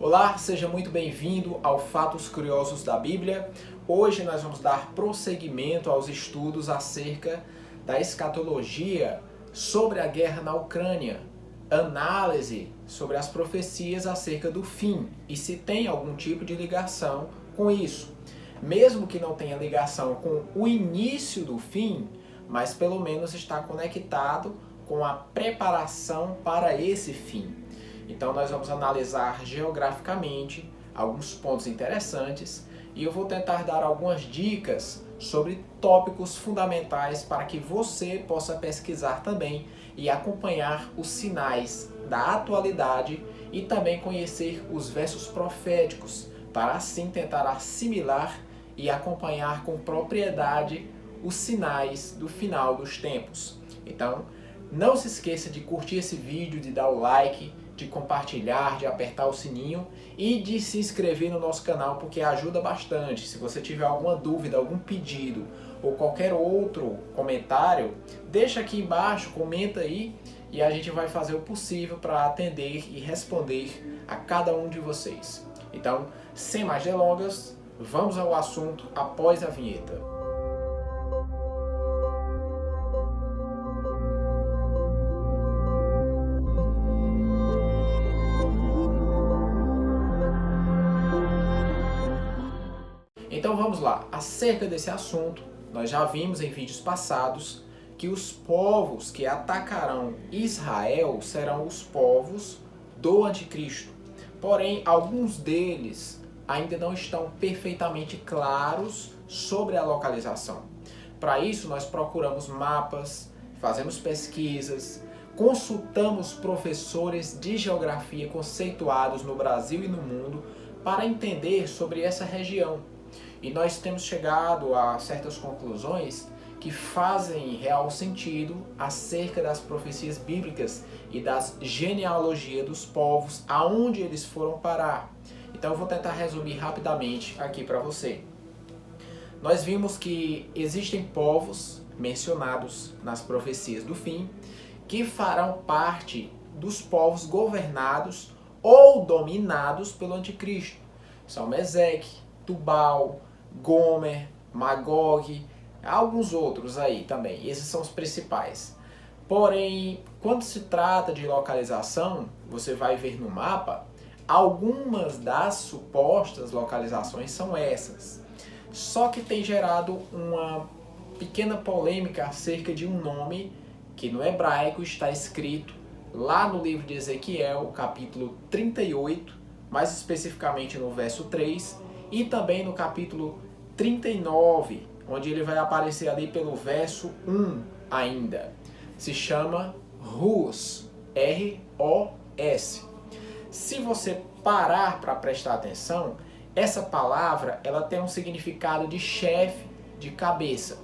Olá, seja muito bem-vindo ao Fatos Curiosos da Bíblia. Hoje nós vamos dar prosseguimento aos estudos acerca da escatologia sobre a guerra na Ucrânia, análise sobre as profecias acerca do fim e se tem algum tipo de ligação com isso. Mesmo que não tenha ligação com o início do fim, mas pelo menos está conectado com a preparação para esse fim. Então nós vamos analisar geograficamente alguns pontos interessantes e eu vou tentar dar algumas dicas sobre tópicos fundamentais para que você possa pesquisar também e acompanhar os sinais da atualidade e também conhecer os versos proféticos, para assim tentar assimilar e acompanhar com propriedade os sinais do final dos tempos. Então, não se esqueça de curtir esse vídeo, de dar o like, de compartilhar, de apertar o sininho e de se inscrever no nosso canal, porque ajuda bastante. Se você tiver alguma dúvida, algum pedido ou qualquer outro comentário, deixa aqui embaixo, comenta aí e a gente vai fazer o possível para atender e responder a cada um de vocês. Então, sem mais delongas, vamos ao assunto após a vinheta. Então vamos lá, acerca desse assunto, nós já vimos em vídeos passados que os povos que atacarão Israel serão os povos do anticristo. Porém, alguns deles ainda não estão perfeitamente claros sobre a localização. Para isso, nós procuramos mapas, fazemos pesquisas, consultamos professores de geografia conceituados no Brasil e no mundo para entender sobre essa região. E nós temos chegado a certas conclusões que fazem real sentido acerca das profecias bíblicas e das genealogias dos povos, aonde eles foram parar. Então eu vou tentar resumir rapidamente aqui para você. Nós vimos que existem povos mencionados nas profecias do fim que farão parte dos povos governados ou dominados pelo anticristo. São Meseque, Tubal, Gomer, Magog, alguns outros aí também. Esses são os principais. Porém, quando se trata de localização, você vai ver no mapa, algumas das supostas localizações são essas. Só que tem gerado uma pequena polêmica acerca de um nome que no hebraico está escrito lá no livro de Ezequiel, capítulo 38, mais especificamente no verso 3, e também no capítulo 39, onde ele vai aparecer ali pelo verso 1 ainda. Se chama Rus, R-O-S. Se você parar para prestar atenção, essa palavra ela tem um significado de chefe, de cabeça.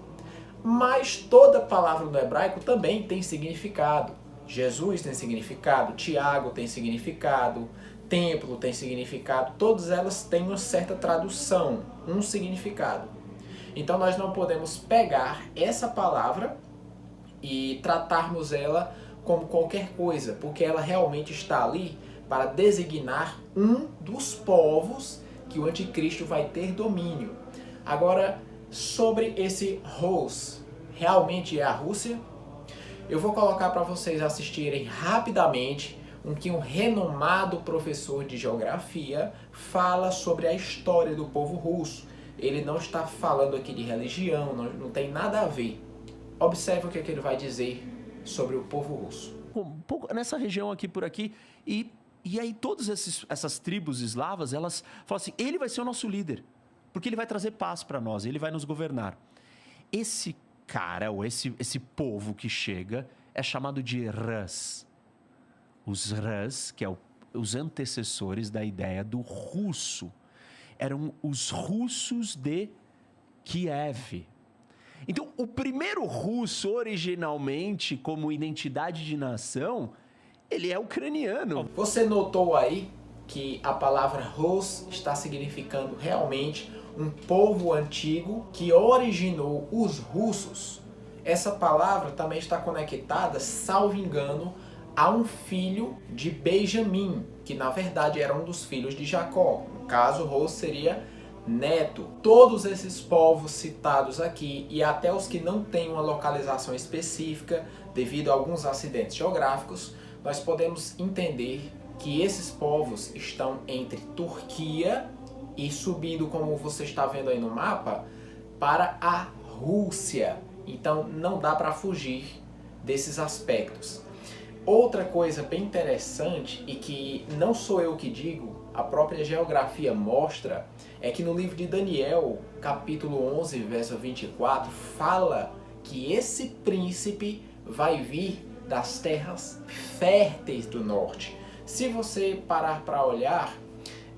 Mas toda palavra no hebraico também tem significado. Jesus tem significado, Tiago tem significado, templo tem significado, todas elas têm uma certa tradução, um significado. Então nós não podemos pegar essa palavra e tratarmos ela como qualquer coisa, porque ela realmente está ali para designar um dos povos que o anticristo vai ter domínio. Agora, sobre esse Rus, realmente é a Rússia? Eu vou colocar para vocês assistirem rapidamente que um renomado professor de geografia fala sobre a história do povo russo. Ele não está falando aqui de religião, não tem nada a ver. Observe o que ele vai dizer sobre o povo russo. Um pouco nessa região aqui por aqui, e aí todas essas tribos eslavas, elas falam assim, ele vai ser o nosso líder, porque ele vai trazer paz para nós, ele vai nos governar. Esse cara, ou esse povo que chega, é chamado de Rus. Os Rus, que é os antecessores da ideia do russo, eram os russos de Kiev. Então, o primeiro russo, originalmente, como identidade de nação, ele é ucraniano. Você notou aí que a palavra Rus está significando realmente um povo antigo que originou os russos? Essa palavra também está conectada, salvo engano, a um filho de Benjamim, que na verdade era um dos filhos de Jacó. No caso, Ros seria neto. Todos esses povos citados aqui, e até os que não têm uma localização específica devido a alguns acidentes geográficos, nós podemos entender que esses povos estão entre Turquia e subindo, como você está vendo aí no mapa, para a Rússia. Então não dá para fugir desses aspectos. Outra coisa bem interessante, e que não sou eu que digo, a própria geografia mostra, é que no livro de Daniel, capítulo 11, verso 24, fala que esse príncipe vai vir das terras férteis do norte. Se você parar para olhar,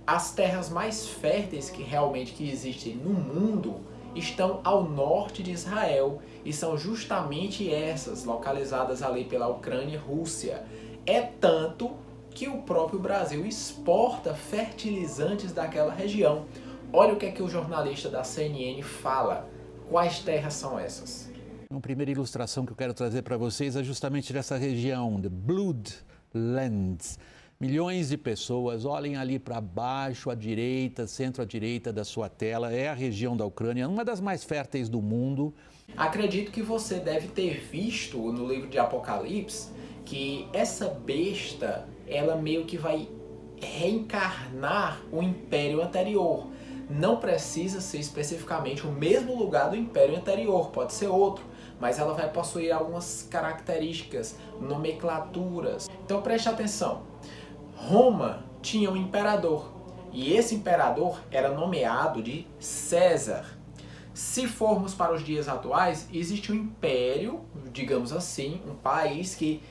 as terras mais férteis que realmente existem no mundo estão ao norte de Israel e são justamente essas localizadas ali pela Ucrânia e Rússia. É tanto que o próprio Brasil exporta fertilizantes daquela região. Olha o que é que o jornalista da CNN fala. Quais terras são essas? A primeira ilustração que eu quero trazer para vocês é justamente dessa região, the Bloodlands. Milhões de pessoas, olhem ali para baixo, à direita, centro à direita da sua tela, é a região da Ucrânia, uma das mais férteis do mundo. Acredito que você deve ter visto no livro de Apocalipse que essa besta, ela meio que vai reencarnar o império anterior. Não precisa ser especificamente o mesmo lugar do império anterior, pode ser outro, mas ela vai possuir algumas características, nomenclaturas. Então preste atenção. Roma tinha um imperador, e esse imperador era nomeado de César. Se formos para os dias atuais, existe um império, digamos assim, um país que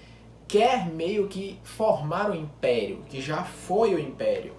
quer meio que formar o império, que já foi o império,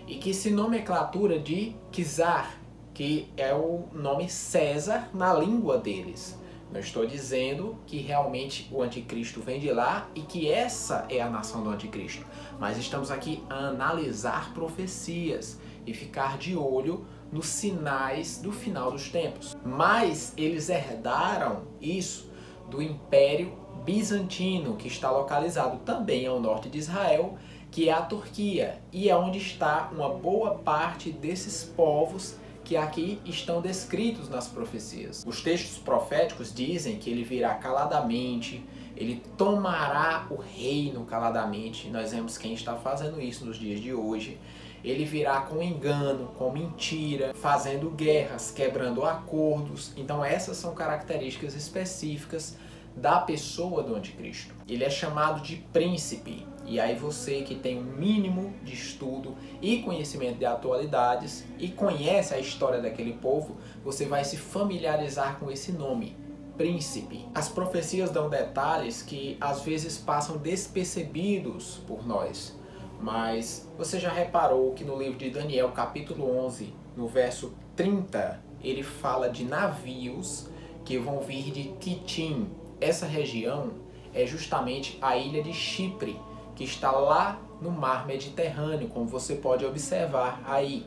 e que se nomenclatura de Czar, que é o nome César na língua deles. Não estou dizendo que realmente o anticristo vem de lá e que essa é a nação do anticristo, mas estamos aqui a analisar profecias e ficar de olho nos sinais do final dos tempos. Mas eles herdaram isso do Império Bizantino, que está localizado também ao norte de Israel, que é a Turquia, e é onde está uma boa parte desses povos que aqui estão descritos nas profecias. Os textos proféticos dizem que ele virá caladamente, ele tomará o reino caladamente. Nós vemos quem está fazendo isso nos dias de hoje. Ele virá com engano, com mentira, fazendo guerras, quebrando acordos. Então essas são características específicas da pessoa do anticristo. Ele é chamado de príncipe. E aí você que tem um mínimo de estudo e conhecimento de atualidades e conhece a história daquele povo, você vai se familiarizar com esse nome, príncipe. As profecias dão detalhes que às vezes passam despercebidos por nós. Mas você já reparou que no livro de Daniel, capítulo 11, no verso 30, ele fala de navios que vão vir de Quitim. Essa região é justamente a ilha de Chipre, que está lá no mar Mediterrâneo, como você pode observar aí.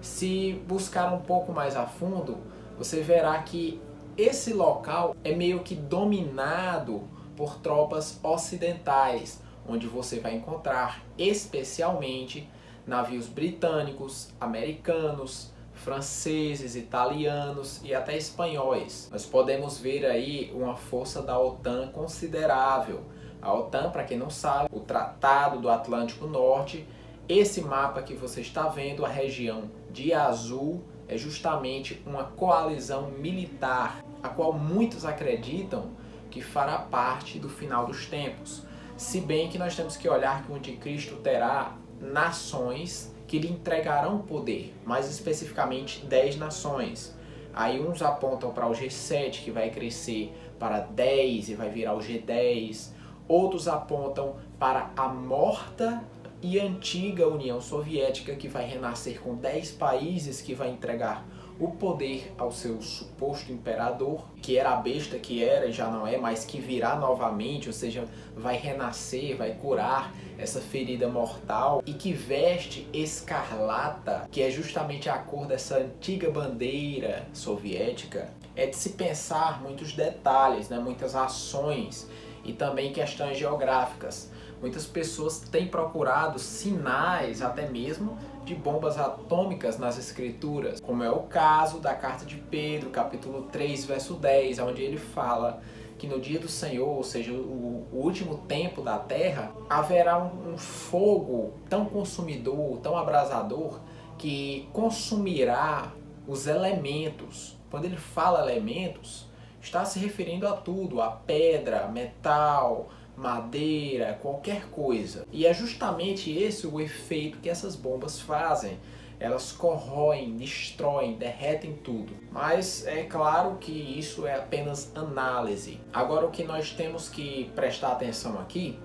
Se buscar um pouco mais a fundo, você verá que esse local é meio que dominado por tropas ocidentais, onde você vai encontrar especialmente navios britânicos, americanos, franceses, italianos e até espanhóis. Nós podemos ver aí uma força da OTAN considerável. A OTAN, para quem não sabe, o Tratado do Atlântico Norte, esse mapa que você está vendo, a região de azul, é justamente uma coalizão militar, a qual muitos acreditam que fará parte do final dos tempos. Se bem que nós temos que olhar que o anticristo terá nações que lhe entregarão poder, mais especificamente 10 nações. Aí uns apontam para o G7, que vai crescer para 10 e vai virar o G10. Outros apontam para a morta e antiga União Soviética, que vai renascer com 10 países, que vai entregar o poder ao seu suposto imperador, que era a besta que era e já não é, mas que virá novamente, ou seja, vai renascer, vai curar essa ferida mortal, e que veste escarlata, que é justamente a cor dessa antiga bandeira soviética. É de se pensar muitos detalhes, né, muitas ações e também questões geográficas. Muitas pessoas têm procurado sinais até mesmo de bombas atômicas nas escrituras, como é o caso da carta de Pedro, capítulo 3, verso 10, onde ele fala que no dia do Senhor, ou seja, o último tempo da terra, haverá um fogo tão consumidor, tão abrasador, que consumirá os elementos. Quando ele fala elementos, está se referindo a tudo, a pedra, metal, madeira, qualquer coisa. E é justamente esse o efeito que essas bombas fazem. Elas corroem, destroem, derretem tudo. Mas é claro que isso é apenas análise. Agora o que nós temos que prestar atenção aqui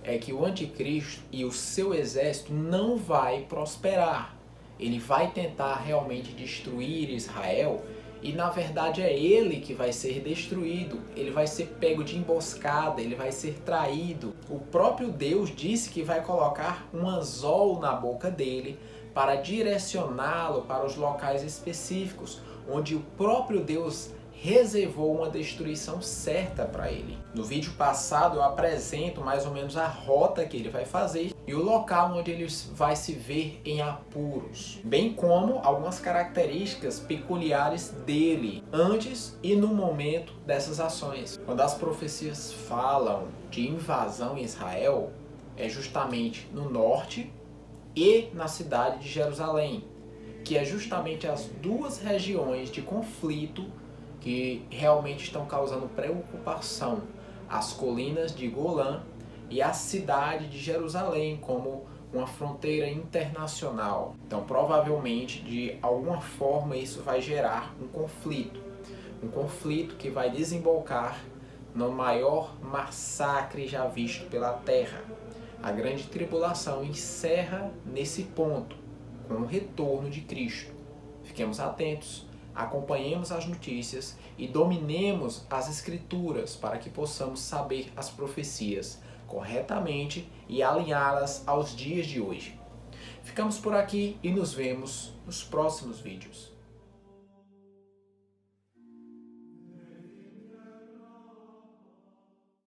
é que o anticristo e o seu exército não vai prosperar. Ele vai tentar realmente destruir Israel e na verdade é ele que vai ser destruído. Ele vai ser pego de emboscada, ele vai ser traído. O próprio Deus disse que vai colocar um anzol na boca dele para direcioná-lo para os locais específicos, onde o próprio Deus reservou uma destruição certa para ele. No vídeo passado eu apresento mais ou menos a rota que ele vai fazer e o local onde ele vai se ver em apuros, bem como algumas características peculiares dele antes e no momento dessas ações. Quando as profecias falam de invasão em Israel, é justamente no norte e na cidade de Jerusalém, que é justamente as duas regiões de conflito que realmente estão causando preocupação, as colinas de Golã e a cidade de Jerusalém como uma fronteira internacional. Então, provavelmente, de alguma forma, isso vai gerar um conflito que vai desembocar no maior massacre já visto pela Terra. A grande tribulação encerra nesse ponto, com o retorno de Cristo. Fiquemos atentos, acompanhemos as notícias e dominemos as Escrituras para que possamos saber as profecias corretamente e alinhá-las aos dias de hoje. Ficamos por aqui e nos vemos nos próximos vídeos.